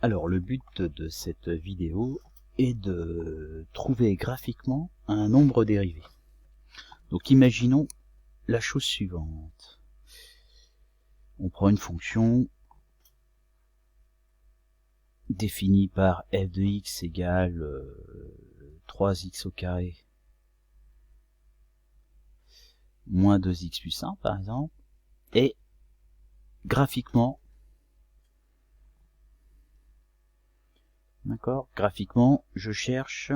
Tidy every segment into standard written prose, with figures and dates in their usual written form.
Alors le but de cette vidéo est de trouver graphiquement un nombre dérivé. Donc imaginons la chose suivante. On prend une fonction définie par f de x égale 3x au carré moins 2x plus 1 par exemple, et graphiquement, d'accord, graphiquement je cherche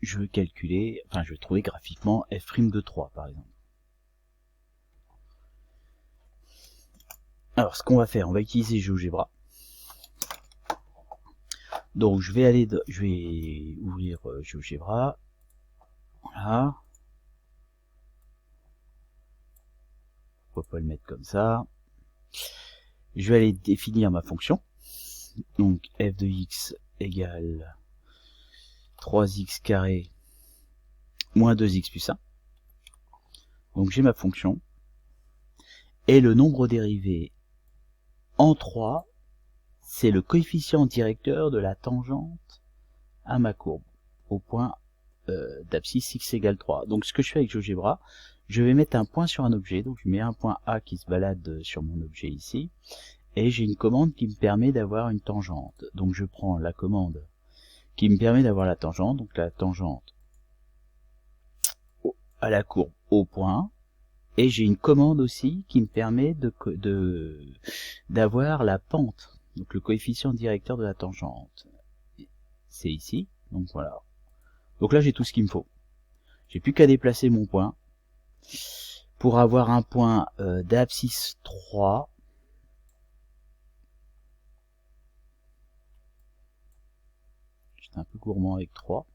je veux calculer, enfin je vais trouver graphiquement f' de 3 par exemple. Alors ce qu'on va faire, on va utiliser GeoGebra. Donc je vais ouvrir GeoGebra. Voilà. Pourquoi pas le mettre comme ça. Je vais aller définir ma fonction. Donc f de x égale 3x carré moins 2x plus 1. Donc j'ai ma fonction. Et le nombre dérivé en 3, c'est le coefficient directeur de la tangente à ma courbe, au point d'abscisse x égale 3. Donc ce que je fais avec GeoGebra, je vais mettre un point sur un objet, donc je mets un point A qui se balade sur mon objet ici, et j'ai une commande qui me permet d'avoir une tangente. Donc je prends la commande qui me permet d'avoir la tangente, donc la tangente à la courbe au point, et j'ai une commande aussi qui me permet d'avoir la pente, donc le coefficient directeur de la tangente. C'est ici, donc voilà. Donc là j'ai tout ce qu'il me faut. J'ai plus qu'à déplacer mon point pour avoir un point d'abscisse 3. J'étais un peu gourmand avec 3.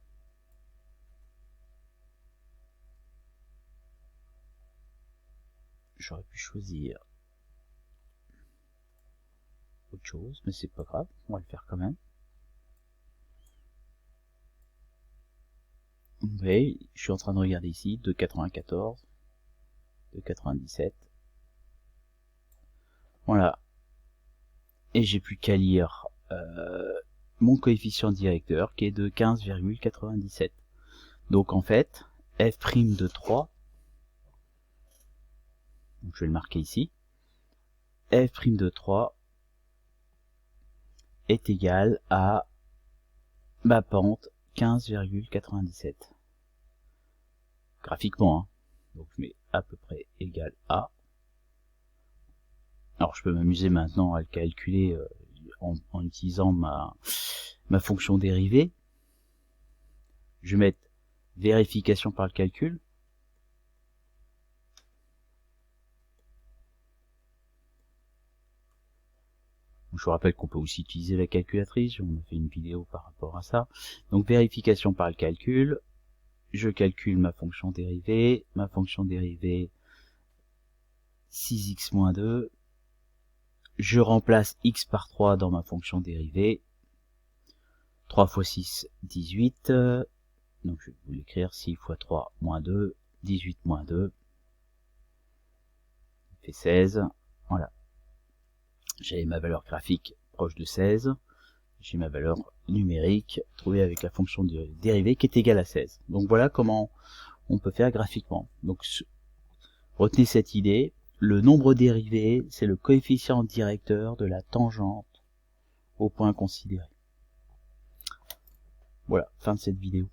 J'aurais pu choisir autre chose, mais c'est pas grave, on va le faire quand même. Vous voyez, je suis en train de regarder ici, 2,94, 2,97. Voilà. Et j'ai plus qu'à lire mon coefficient directeur qui est de 15,97. Donc en fait, f' de 3, donc je vais le marquer ici, f' de 3 est égal à ma pente 15,97. Graphiquement, hein. Donc je mets à peu près égal à. Alors je peux m'amuser maintenant à le calculer en utilisant ma fonction dérivée. Je vais mettre vérification par le calcul. Je vous rappelle qu'on peut aussi utiliser la calculatrice, on a fait une vidéo par rapport à ça. Donc vérification par le calcul, je calcule ma fonction dérivée 6x moins 2, je remplace x par 3 dans ma fonction dérivée, 3 fois 6, 18, donc je vais vous l'écrire, 6 fois 3 moins 2, 18 moins 2, fait 16, voilà. J'ai ma valeur graphique proche de 16, j'ai ma valeur numérique trouvée avec la fonction dérivée qui est égale à 16. Donc voilà comment on peut faire graphiquement. Donc retenez cette idée, le nombre dérivé, c'est le coefficient directeur de la tangente au point considéré. Voilà, fin de cette vidéo.